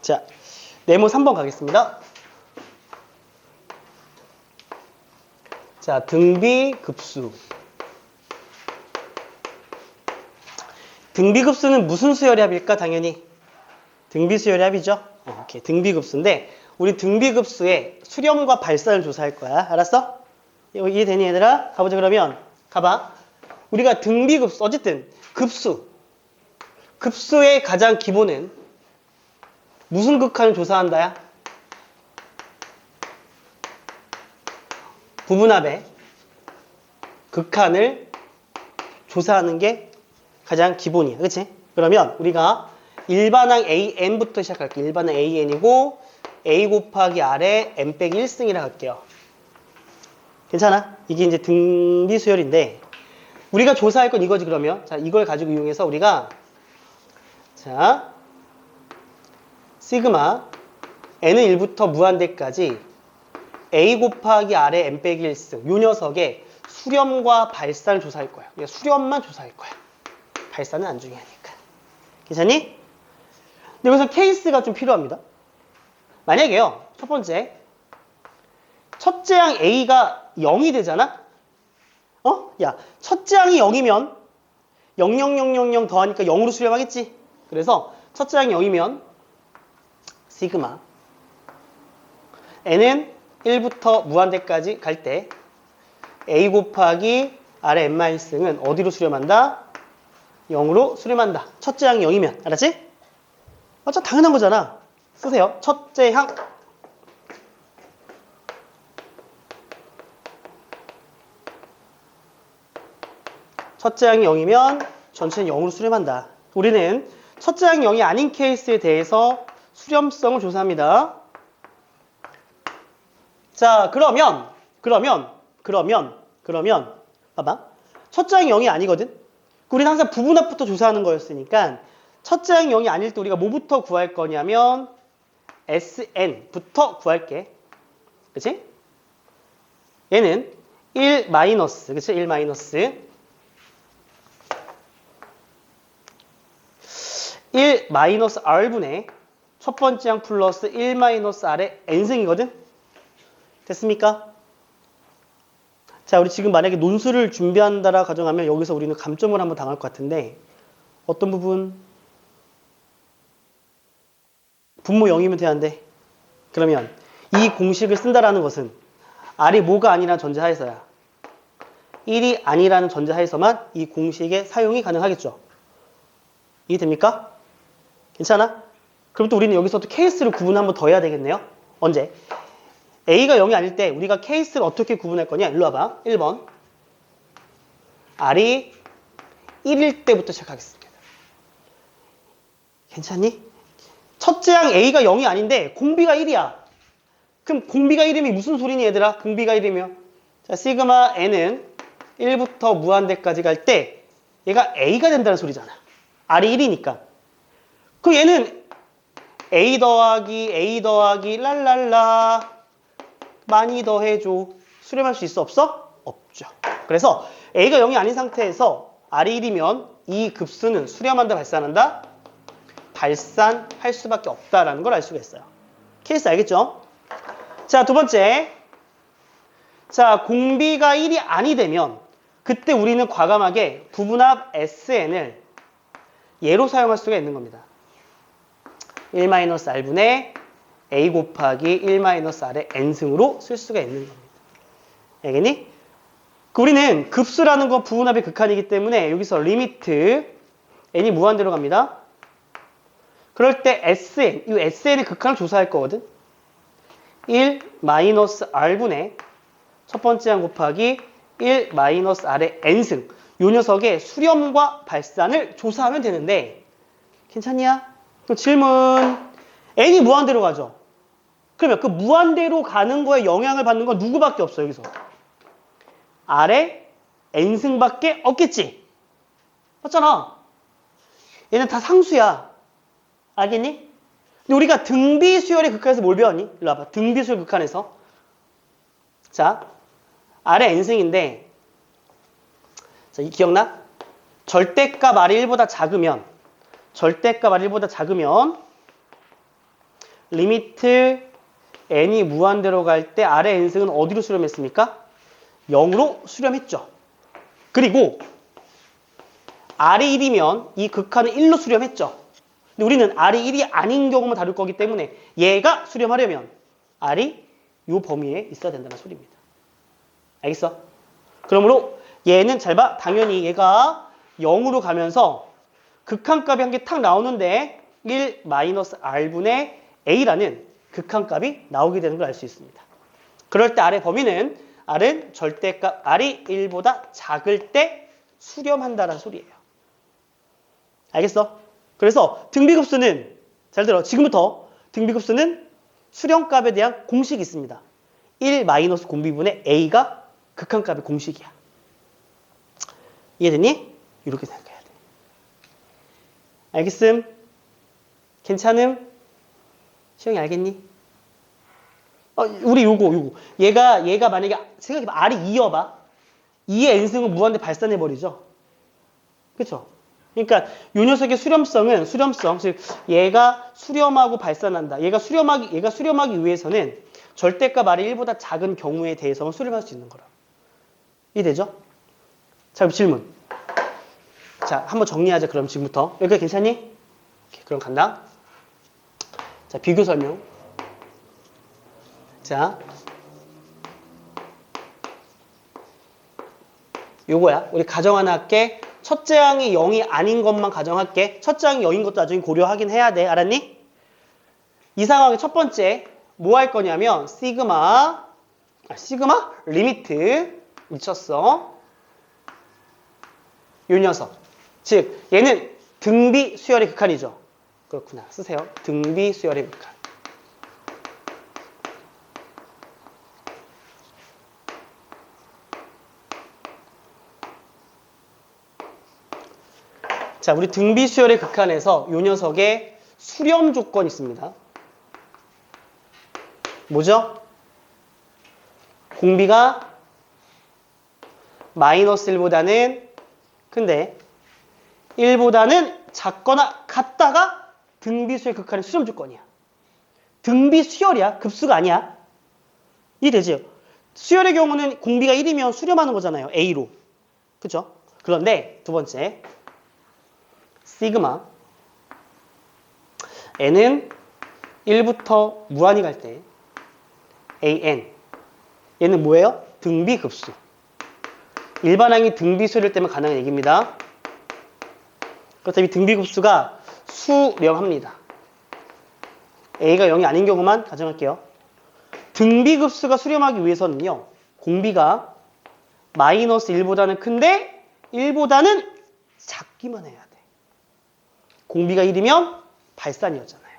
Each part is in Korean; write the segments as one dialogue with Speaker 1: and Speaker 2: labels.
Speaker 1: 자, 네모 3번 가겠습니다. 자, 등비급수. 등비급수는 무슨 수열의 합일까? 당연히 등비수열의 합이죠. 오케이. 등비급수인데 우리 등비급수의 수렴과 발산을 조사할 거야. 알았어? 이해되니 얘들아? 가보자. 그러면 가봐. 우리가 등비급수, 어쨌든 급수의 가장 기본은 무슨 극한을 조사한다야? 부분합의 극한을 조사하는 게 가장 기본이야. 그치? 그러면 우리가 일반항 AN부터 시작할게요. 일반항 AN이고 A 곱하기 R에 N 빼기 1승이라 할게요. 괜찮아? 이게 이제 등비수열인데 우리가 조사할 건 이거지. 그러면 자, 이걸 가지고 이용해서 우리가 자, 시그마 n은 1부터 무한대까지 A 곱하기 R의 N 빼기 1승 요 녀석의 수렴과 발산을 조사할 거야. 그냥 수렴만 조사할 거야. 발산은 안 중요하니까. 괜찮니? 근데 여기서 케이스가 좀 필요합니다. 만약에요. 첫 번째. 첫째 항 A가 0이 되잖아? 야, 첫째 항이 0이면 00000 더하니까 0으로 수렴하겠지? 그래서 첫째 항이 0이면 시그마 n은 1부터 무한대까지 갈 때 A 곱하기 R의 n-승은 어디로 수렴한다? 0으로 수렴한다. 첫째 항이 0이면. 알았지? 맞아, 당연한 거잖아. 쓰세요. 첫째 항 첫째 항이 0이면 전체는 0으로 수렴한다. 우리는 첫째 항이 0이 아닌 케이스에 대해서 수렴성을 조사합니다. 자, 그러면 봐봐. 첫째 항이 0이 아니거든. 우리는 항상 부분합부터 조사하는 거였으니까 첫째 항이 0이 아닐 때 우리가 뭐부터 구할 거냐면 SN부터 구할게. 그치? 얘는 1 마이너스, 그치? 1 마이너스 1 마이너스 R분의 첫 번째 항 플러스 1 마이너스 R의 N승이거든? 됐습니까? 자, 우리 지금 만약에 논술을 준비한다라 가정하면 여기서 우리는 감점을 한번 당할 것 같은데 어떤 부분? 분모 0이면 돼안돼? 그러면 이 공식을 쓴다라는 것은 R이 뭐가 아니라는 전제하에서야. 1이 아니라는 전제하에서만 이 공식의 사용이 가능하겠죠. 이해됩니까? 괜찮아? 그럼 또 우리는 여기서 또 케이스를 구분 한번 더 해야 되겠네요. 언제? A가 0이 아닐 때 우리가 케이스를 어떻게 구분할 거냐? 일로 와봐. 1번. R이 1일 때부터 시작하겠습니다. 괜찮니? 첫째 항 A가 0이 아닌데 공비가 1이야. 그럼 공비가 1이면 무슨 소리니 얘들아? 공비가 1이면 자, 시그마 n은 1부터 무한대까지 갈 때 얘가 A가 된다는 소리잖아. R이 1이니까. 그럼 얘는 A 더하기 랄랄라 많이 더해줘. 수렴할 수 있어? 없어? 없죠. 그래서 A가 0이 아닌 상태에서 R이 1이면 이 급수는 수렴한다, 발산한다? 발산할 수밖에 없다라는 걸 알 수가 있어요. 케이스 알겠죠? 자, 두 번째. 자, 공비가 1이 아니 되면 그때 우리는 과감하게 부분합 SN을 얘로 사용할 수가 있는 겁니다. 1-R분의 A 곱하기 1-R의 N승으로 쓸 수가 있는 겁니다. 알겠니? 우리는 급수라는 건 부분합의 극한이기 때문에 여기서 리미트 n이 무한대로 갑니다. 그럴 때 SN, 이 SN의 극한을 조사할 거거든. 1-R분의 첫 번째 항 곱하기 1-R의 N승. 요 녀석의 수렴과 발산을 조사하면 되는데 괜찮냐? 또 질문. n이 무한대로 가죠. 그러면 그 무한대로 가는 거에 영향을 받는 건 누구밖에 없어 여기서. R의 N승밖에 없겠지. 맞잖아. 얘는 다 상수야. 알겠니? 근데 우리가 등비수열의 극한에서 뭘 배웠니? 일로 와봐. 등비수열 극한에서. 자, R의 N승인데 자, 이 기억나? 절대값 R이 1보다 작으면 리미트 n이 무한대로 갈 때 아래 n승은 어디로 수렴했습니까? 0으로 수렴했죠. 그리고 r이 1이면 이 극한은 1로 수렴했죠. 근데 우리는 r이 1이 아닌 경우만 다룰 거기 때문에 얘가 수렴하려면 r이 이 범위에 있어야 된다는 소리입니다. 알겠어? 그러므로 얘는 잘 봐. 당연히 얘가 0으로 가면서 극한값이 한 개 탁 나오는데 1 r분의 a라는 극한값이 나오게 되는 걸 알 수 있습니다. 그럴 때 r의 범위는 r은 절대값 r이 1보다 작을 때 수렴한다는 소리예요. 알겠어? 그래서 등비급수는 잘 들어. 지금부터 등비급수는 수렴값에 대한 공식이 있습니다. 1 공비분의 a가 극한값의 공식이야. 이해되니? 이렇게 생각해야 돼. 알겠음? 괜찮음? 시영이 알겠니? 우리 요거. 얘가 만약에 생각해봐. R이 2여봐. 2의 n승은 무한대 발산해버리죠. 그쵸? 그러니까 요 녀석의 수렴성, 즉 얘가 수렴하고 발산한다. 얘가 수렴하기 위해서는 절대값 R이 1보다 작은 경우에 대해서는 수렴할 수 있는 거라. 이해되죠? 자, 그럼 질문. 자, 한번 정리하자. 그럼 지금부터. 여기까지 괜찮니? 오케이, 그럼 간다. 자, 비교 설명. 자, 요거야. 우리 가정 하나 할게. 첫째 항이 0이 아닌 것만 가정할게. 첫째 항이 0인 것도 나중에 고려하긴 해야 돼. 알았니? 이 상황의 첫 번째 뭐 할 거냐면 시그마 리미트 미쳤어. 요 녀석. 즉 얘는 등비 수열의 극한이죠. 그렇구나. 쓰세요. 등비 수열의 극한. 자, 우리 등비 수열의 극한에서 요 녀석의 수렴 조건이 있습니다. 뭐죠? 공비가 마이너스 1보다는 큰데 1보다는 작거나 같다가 등비 수열 극한의 수렴 조건이야. 등비 수열이야. 급수가 아니야. 이해되죠? 수열의 경우는 공비가 1이면 수렴하는 거잖아요. A로. 그죠? 그런데 두 번째 시그마 n은 1부터 무한히 갈 때 an 얘는 뭐예요? 등비급수. 일반항이 등비수열 때문에 가능한 얘기입니다. 그렇다면 이 등비급수가 수렴합니다. a가 0이 아닌 경우만 가정할게요. 등비급수가 수렴하기 위해서는요. 공비가 마이너스 1보다는 큰데 1보다는 작기만 해야 돼. 공비가 1이면 발산이었잖아요.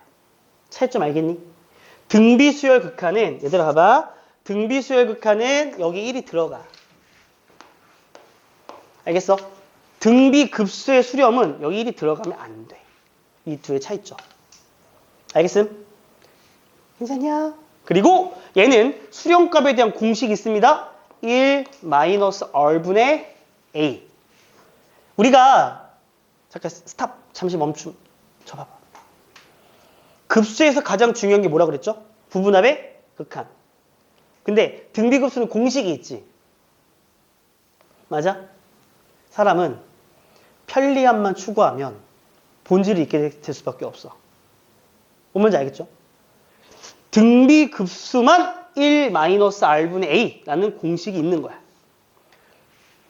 Speaker 1: 차이점 알겠니? 등비수열 극한은 얘들아 봐봐. 등비수열 극한은 여기 1이 들어가. 알겠어? 등비급수의 수렴은 여기 1이 들어가면 안 돼. 이 둘의 차이점. 알겠음? 괜찮냐? 그리고 얘는 수렴값에 대한 공식이 있습니다. 1 r분의 a. 우리가 잠깐 스탑. 잠시 멈춤. 저 봐봐. 급수에서 가장 중요한 게 뭐라 그랬죠? 부분합의 극한. 근데 등비급수는 공식이 있지. 맞아? 사람은 편리함만 추구하면 본질이 있게 될 수밖에 없어. 뭔지 알겠죠? 등비급수만 1 r분의 a라는 공식이 있는 거야.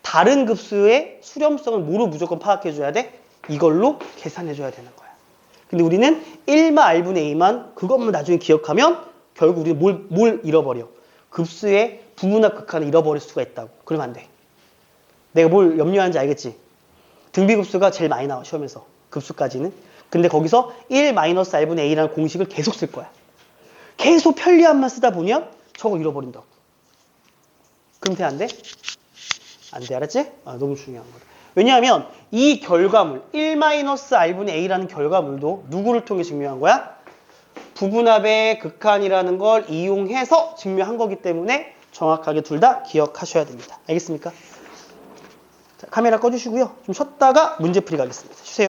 Speaker 1: 다른 급수의 수렴성을 뭐로 무조건 파악해줘야 돼? 이걸로 계산해줘야 되는 거야. 근데 우리는 1 r분의 a만 그것만 나중에 기억하면 결국 우리는 뭘 잃어버려? 급수의 부분합 극한을 잃어버릴 수가 있다고. 그러면 안 돼. 내가 뭘 염려하는지 알겠지? 등비급수가 제일 많이 나와, 시험에서. 급수까지는. 근데 거기서 1 r분의 a라는 공식을 계속 쓸 거야. 계속 편리함만 쓰다 보면 저거 잃어버린다고. 그럼 돼, 안 돼? 안 돼, 알았지? 너무 중요한 거다. 왜냐하면 이 결과물 1 r분의 a라는 결과물도 누구를 통해 증명한 거야? 부분합의 극한이라는 걸 이용해서 증명한 거기 때문에 정확하게 둘 다 기억하셔야 됩니다. 알겠습니까? 자, 카메라 꺼주시고요. 좀 쉬었다가 문제풀이 가겠습니다. 주세요.